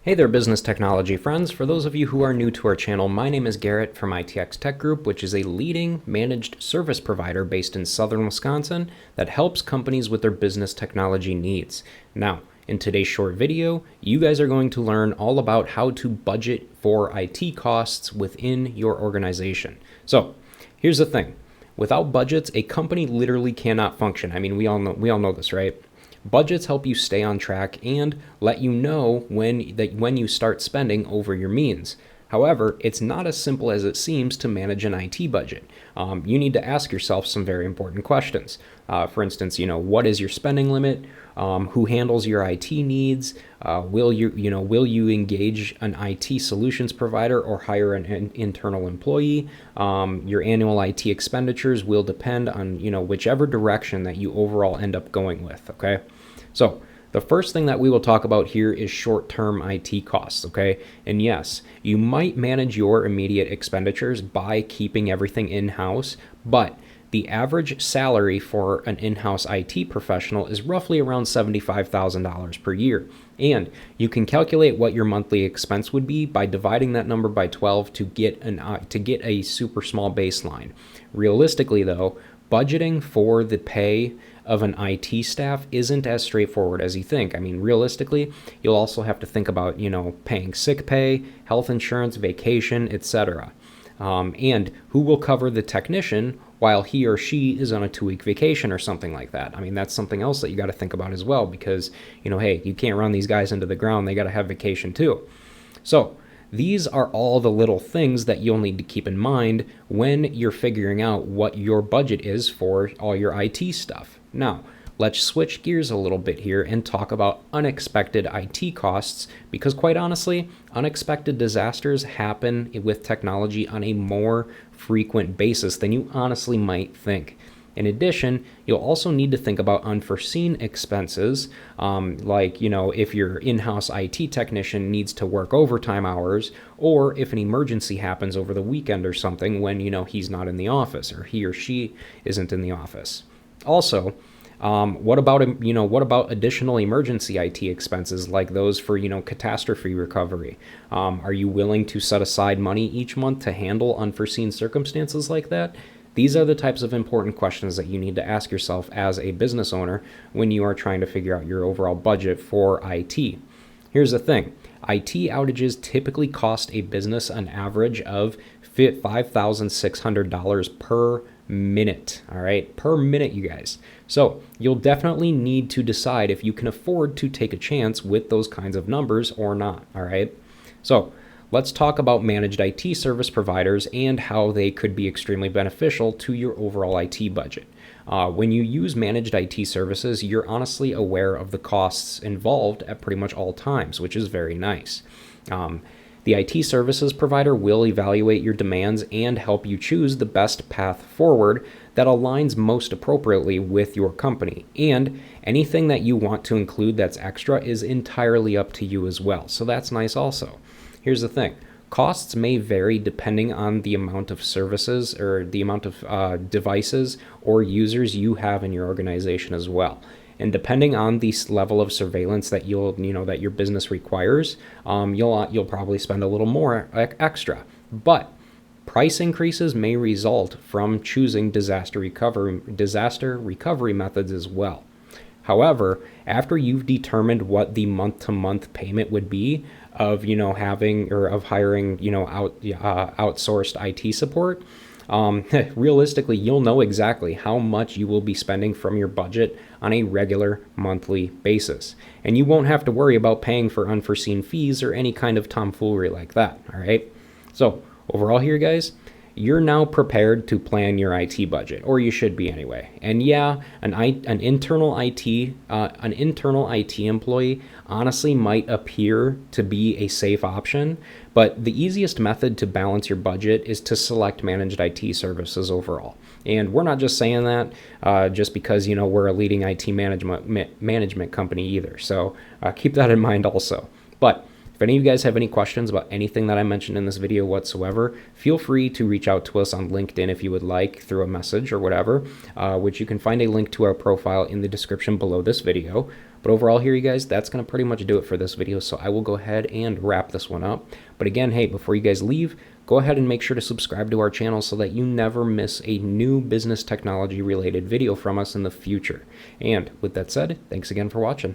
Hey there, business technology friends. For those of you who are new to our channel, my name is Garrett from ITX Tech Group, which is a leading managed service provider based in southern Wisconsin that helps companies with their business technology needs. Now, in today's short video, you guys are going to learn all about how to budget for IT costs within your organization. So, here's the thing. Without budgets, a company literally cannot function. I mean, we all know this, right? Budgets help you stay on track and let you know when you start spending over your means. However, it's not as simple as it seems to manage an IT budget. You need to ask yourself some very important questions. For instance, what is your spending limit? Who handles your IT needs? Will you engage an IT solutions provider or hire an internal employee? Your annual IT expenditures will depend on whichever direction that you overall end up going with. Okay, so the first thing that we will talk about here is short-term IT costs, okay? And yes, you might manage your immediate expenditures by keeping everything in-house, but the average salary for an in-house IT professional is roughly around $75,000 per year. And you can calculate what your monthly expense would be by dividing that number by 12 to get a super small baseline. Realistically though, budgeting for the pay of an IT staff isn't as straightforward as you think. I mean, realistically, you'll also have to think about, paying sick pay, health insurance, vacation, etc. And who will cover the technician while he or she is on a 2-week vacation or something like that. I mean, that's something else that you got to think about as well because, hey, you can't run these guys into the ground. They got to have vacation too. So these are all the little things that you'll need to keep in mind when you're figuring out what your budget is for all your IT stuff. Now, let's switch gears a little bit here and talk about unexpected IT costs because quite honestly, unexpected disasters happen with technology on a more frequent basis than you honestly might think. In addition, you'll also need to think about unforeseen expenses, like, if your in-house IT technician needs to work overtime hours, or if an emergency happens over the weekend or something when, he's not in the office or he or she isn't in the office. Also, what about additional emergency IT expenses like those for, catastrophe recovery? Are you willing to set aside money each month to handle unforeseen circumstances like that? These are the types of important questions that you need to ask yourself as a business owner when you are trying to figure out your overall budget for IT. Here's the thing. IT outages typically cost a business an average of $5,600 per minute, all right? Per minute, you guys. So you'll definitely need to decide if you can afford to take a chance with those kinds of numbers or not, all right? So let's talk about managed IT service providers and how they could be extremely beneficial to your overall IT budget. When you use managed IT services, you're honestly aware of the costs involved at pretty much all times, which is very nice. The IT services provider will evaluate your demands and help you choose the best path forward that aligns most appropriately with your company. And anything that you want to include that's extra is entirely up to you as well. So that's nice also. Here's the thing. Costs may vary depending on the amount of services or the amount of devices or users you have in your organization as well. And depending on the level of surveillance that that your business requires, you'll probably spend a little more extra. But price increases may result from choosing disaster recovery methods as well. However, after you've determined what the month-to-month payment would be of hiring outsourced IT support, realistically, you'll know exactly how much you will be spending from your budget on a regular monthly basis. And you won't have to worry about paying for unforeseen fees or any kind of tomfoolery like that, all right? So overall here, guys, you're now prepared to plan your IT budget, or you should be anyway. And yeah, an internal IT employee honestly might appear to be a safe option, but the easiest method to balance your budget is to select managed IT services overall. And we're not just saying that just because we're a leading IT management company either. So keep that in mind also. But If any of you guys have any questions about anything that I mentioned in this video whatsoever, feel free to reach out to us on LinkedIn if you would like, through a message or whatever, which you can find a link to our profile in the description below this video. But overall here, you guys, that's going to pretty much do it for this video, so I will go ahead and wrap this one up. But again, hey, before you guys leave, go ahead and make sure to subscribe to our channel so that you never miss a new business technology related video from us in the future. And with that said, thanks again for watching.